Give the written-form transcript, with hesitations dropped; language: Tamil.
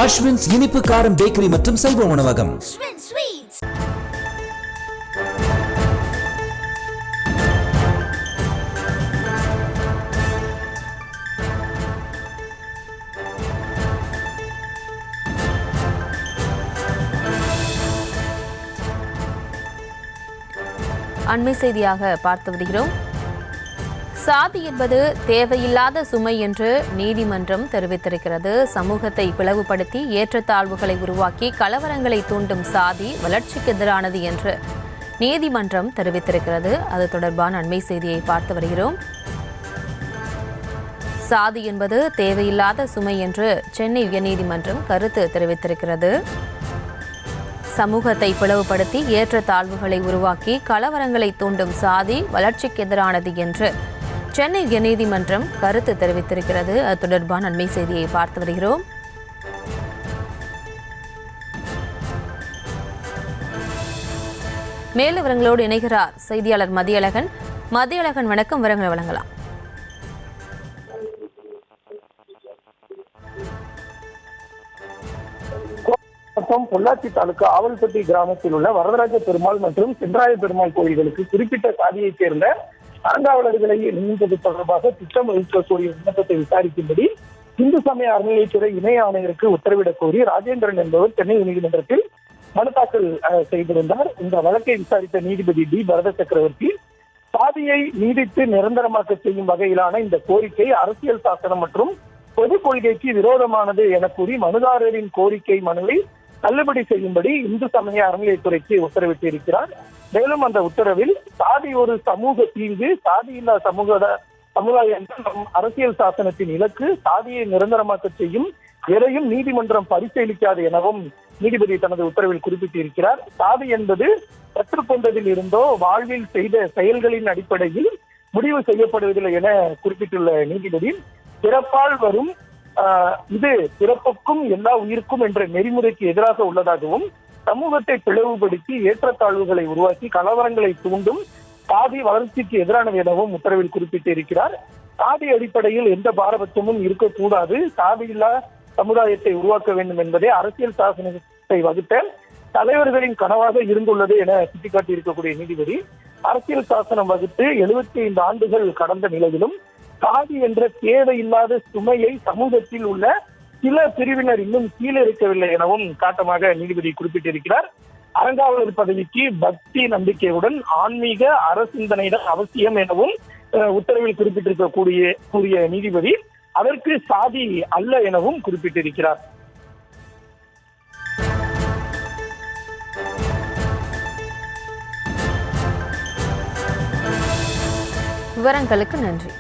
அஸ்வின்ஸ் இனிப்பு காரம் பேக்கரி மற்றும் செல்வ உணவகம். அண்மை செய்தியாக பார்த்து வருகிறோம். சாதி என்பது தேவையில்லாத சுமை என்று நீதிமன்றம் தெரிவித்திருக்கிறது. சமூகத்தை பிளவுபடுத்தி ஏற்றத்தாழ்வுகளை உருவாக்கி கலவரங்களை தூண்டும் சாதி வளர்ச்சிக்கு எதிரானது என்று நீதிமன்றம் தெரிவித்திருக்கிறது. அது தொடர்பான அண்மை செய்தியை பார்த்து வருகிறோம். சாதி என்பது தேவையில்லாத சுமை என்று சென்னை உயர்நீதிமன்றம் கருத்து தெரிவித்திருக்கிறது. சமூகத்தை பிளவுபடுத்தி ஏற்றத்தாழ்வுகளை உருவாக்கி கலவரங்களை தூண்டும் சாதி வளர்ச்சிக்கு எதிரானது என்று சென்னை உயர்நீதிமன்றம் கருத்து தெரிவித்திருக்கிறது. அது தொடர்பான அண்மை செய்தியை பார்த்து வருகிறோம். மேலும் விவரங்களோடு இணைகிறார் செய்தியாளர் மதியழகன். மதியழகன், வணக்கம். விவரங்களை வழங்கலாம். பொள்ளாச்சி தாலுகா ஆவல்பட்டி கிராமத்தில் உள்ள வரதராஜ பெருமாள் மற்றும் சென்றாய பெருமாள் கோயில்களுக்கு குறிப்பிட்ட சாதியைச் சேர்ந்த அறங்காவலர்களை நியமிப்பது தொடர்பாக திட்டம் வகுக்கக்கூடிய விண்ணப்பத்தை விசாரிக்கும்படி இந்து சமய அறநிலையத்துறை இணை ஆணையருக்கு உத்தரவிடக் கோரி ராஜேந்திரன் என்பவர் சென்னை உயர்நீதிமன்றத்தில் மனு தாக்கல் செய்திருந்தார். இந்த வழக்கை விசாரித்த நீதிபதி டி பரத சக்கரவர்த்தி சாதியை நீடித்து நிரந்தரமாக்க செய்யும் வகையிலான இந்த கோரிக்கை அரசியல் சாசனம் மற்றும் பொதுக் கொள்கைக்கு விரோதமானது என கூறி மனுதாரரின் கோரிக்கை மனுவை தள்ளுபடி செய்யும்படி இந்து சமய அறநிலையத்துறைக்கு உத்தரவிட்டிருக்கிறார். மேலும் அந்த உத்தரவில் சாதி ஒரு சமூக தீங்கு, சாதியில்லா சமுதாயம் நம் அரசியல் சாசனத்தின் இலக்கு, சாதியை நிரந்தரமாக்க செய்யும் எதையும் நீதிமன்றம் பரிசீலிக்காது எனவும் நீதிபதி தனது உத்தரவில் குறிப்பிட்டிருக்கிறார். சாதி என்பது கற்றுக்கொண்டதில் இருந்தோ வாழ்வில் செய்த செயல்களின் அடிப்படையில் முடிவு செய்யப்படுவதில்லை என குறிப்பிட்டுள்ள நீதிபதி பிறப்பால் வரும் இது பிறப்புக்கும் எல்லா உயிருக்கும் என்ற நெறிமுறைக்கு எதிராக உள்ளதாகவும் சமூகத்தை பிளவுபடுத்தி ஏற்றத்தாழ்வுகளை உருவாக்கி கலவரங்களை தூண்டும் சாதி வளர்ச்சிக்கு எதிரானது எனவும் உத்தரவில் குறிப்பிட்டிருக்கிறார். சாதி அடிப்படையில் எந்த பாரபட்சமும் இருக்கக்கூடாது, சாதியில்லா சமுதாயத்தை உருவாக்க வேண்டும் என்பதே அரசியல் சாசனத்தை வகுத்த தலைவர்களின் கனவாக இருந்துள்ளது என சுட்டிக்காட்டி இருக்கக்கூடிய நீதிபதி அரசியல் சாசனம் வகுத்து 75 ஆண்டுகள் கடந்த நிலையிலும் சாதி என்ற தேவையில்லாத சுமையை சமூகத்தில் உள்ள சில பிரிவினர் இன்னும் கீழே இருக்கவில்லை எனவும் காட்டமாக நீதிபதி குறிப்பிட்டிருக்கிறார். அறங்காவலர் பதவிக்கு பக்தி நம்பிக்கையுடன் ஆன்மீக அரசிந்தனைதான் அவசியம் எனவும் உத்தரவில் கூறிய நீதிபதி அதற்கு சாதி அல்ல எனவும் குறிப்பிட்டிருக்கிறார். விவரங்களுக்கு நன்றி.